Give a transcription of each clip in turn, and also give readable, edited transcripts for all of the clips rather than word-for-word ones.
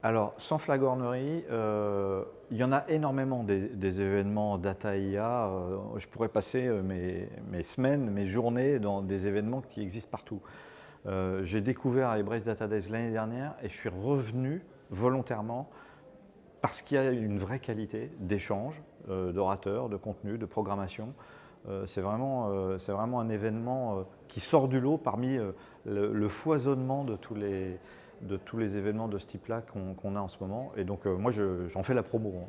Alors, sans flagornerie, il y en a énormément des événements data IA. Je pourrais passer mes semaines, mes journées dans des événements qui existent partout. J'ai découvert les Brest Data Days l'année dernière et je suis revenu volontairement parce qu'il y a une vraie qualité d'échange, d'orateurs, de contenu, de programmation. C'est vraiment un événement qui sort du lot parmi le foisonnement de tous les événements de ce type-là qu'on a en ce moment. Et donc moi, j'en fais la promo, hein.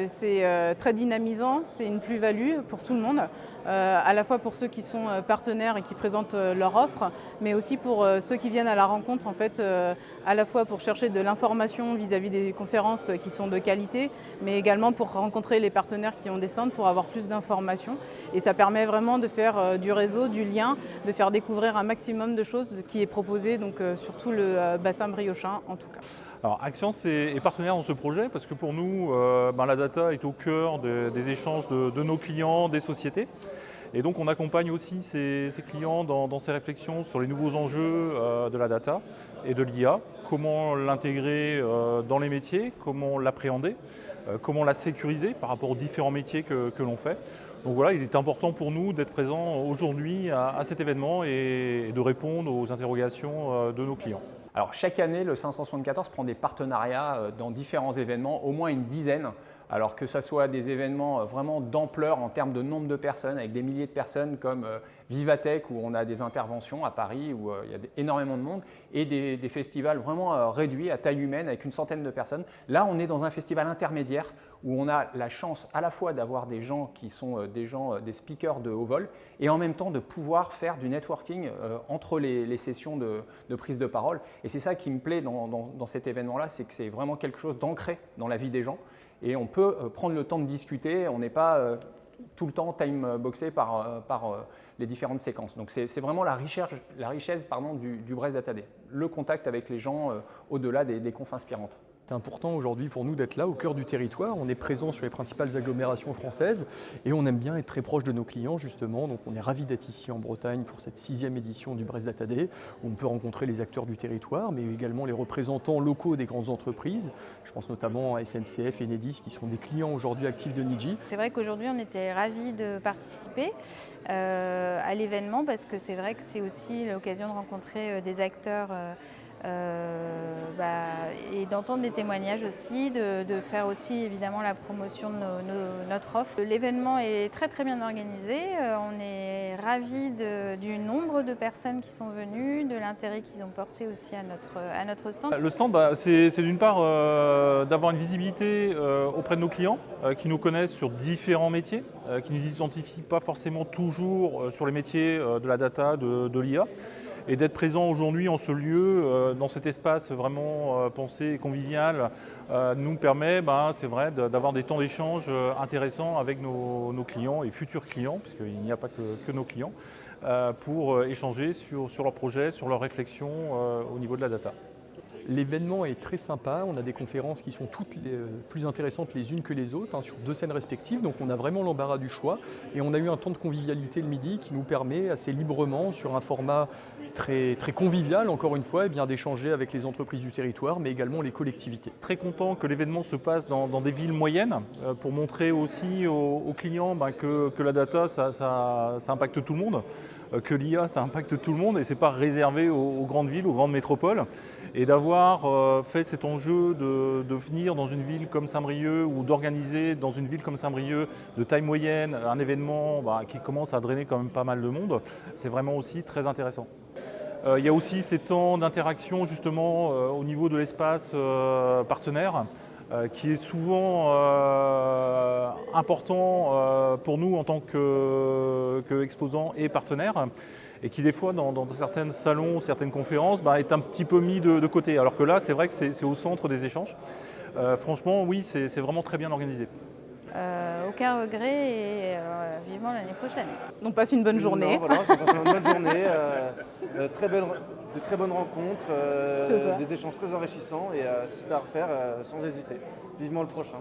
C'est très dynamisant, c'est une plus-value pour tout le monde, à la fois pour ceux qui sont partenaires et qui présentent leur offre, mais aussi pour ceux qui viennent à la rencontre, en fait, à la fois pour chercher de l'information vis-à-vis des conférences qui sont de qualité, mais également pour rencontrer les partenaires qui ont des centres pour avoir plus d'informations. Et ça permet vraiment de faire du réseau, du lien, de faire découvrir un maximum de choses qui est proposé donc, sur tout le bassin briochin en tout cas. Alors Axians est partenaire dans ce projet parce que pour nous, la data est au cœur des échanges de nos clients, des sociétés. Et donc on accompagne aussi ces clients dans ces réflexions sur les nouveaux enjeux de la data et de l'IA, comment l'intégrer dans les métiers, comment l'appréhender, comment la sécuriser par rapport aux différents métiers que l'on fait. Donc voilà, il est important pour nous d'être présents aujourd'hui à cet événement et de répondre aux interrogations de nos clients. Alors chaque année, le 574 prend des partenariats dans différents événements, au moins une dizaine. Alors que ce soit des événements vraiment d'ampleur en termes de nombre de personnes, avec des milliers de personnes comme Vivatech où on a des interventions à Paris où il y a énormément de monde, et des festivals vraiment réduits à taille humaine avec une centaine de personnes. Là, on est dans un festival intermédiaire où on a la chance à la fois d'avoir des gens qui sont des speakers de haut vol et en même temps de pouvoir faire du networking entre les sessions de prise de parole. Et c'est ça qui me plaît dans cet événement-là, c'est que c'est vraiment quelque chose d'ancré dans la vie des gens. Et on peut prendre le temps de discuter, on n'est pas tout le temps time-boxé par les différentes séquences. Donc c'est vraiment la richesse du Brest Data Day, le contact avec les gens au-delà des confs inspirantes. C'est important aujourd'hui pour nous d'être là, au cœur du territoire. On est présent sur les principales agglomérations françaises et on aime bien être très proche de nos clients justement. Donc on est ravis d'être ici en Bretagne pour cette 6e édition du Brest Data Day, où on peut rencontrer les acteurs du territoire, mais également les représentants locaux des grandes entreprises. Je pense notamment à SNCF et Enedis qui sont des clients aujourd'hui actifs de Niji. C'est vrai qu'aujourd'hui on était ravis de participer à l'événement parce que c'est vrai que c'est aussi l'occasion de rencontrer des acteurs et d'entendre des témoignages aussi, de faire aussi évidemment la promotion de notre offre. L'événement est très très bien organisé, on est ravis du nombre de personnes qui sont venues, de l'intérêt qu'ils ont porté aussi à notre stand. Le stand, c'est d'une part d'avoir une visibilité auprès de nos clients qui nous connaissent sur différents métiers, qui ne nous identifient pas forcément toujours sur les métiers de la data, de l'IA. Et d'être présent aujourd'hui en ce lieu, dans cet espace vraiment pensé et convivial, nous permet, c'est vrai, d'avoir des temps d'échange intéressants avec nos clients et futurs clients, puisqu'il n'y a pas que nos clients, pour échanger sur leurs projets, sur leurs réflexions au niveau de la data. L'événement est très sympa, on a des conférences qui sont toutes plus intéressantes les unes que les autres, sur 2 scènes respectives, donc on a vraiment l'embarras du choix. Et on a eu un temps de convivialité le midi qui nous permet assez librement, sur un format très, très convivial, encore une fois, d'échanger avec les entreprises du territoire, mais également les collectivités. Très content que l'événement se passe dans des villes moyennes, pour montrer aussi aux clients que la data, ça impacte tout le monde, que l'IA, ça impacte tout le monde, et ce n'est pas réservé aux grandes villes, aux grandes métropoles. Et d'avoir fait cet enjeu de venir dans une ville comme Saint-Brieuc ou d'organiser dans une ville comme Saint-Brieuc de taille moyenne un événement qui commence à drainer quand même pas mal de monde, c'est vraiment aussi très intéressant. Il y a aussi ces temps d'interaction justement au niveau de l'espace partenaire qui est souvent important pour nous en tant qu'exposants et partenaires, et qui des fois dans certains salons, certaines conférences est un petit peu mis de côté. Alors que là, c'est vrai que c'est au centre des échanges. Franchement, oui, c'est vraiment très bien organisé. Aucun regret et vivement l'année prochaine. Donc passe une bonne journée. Non, voilà, c'est une bonne journée, de très bonnes rencontres, des échanges très enrichissants, et si c'est à refaire, sans hésiter. Vivement le prochain.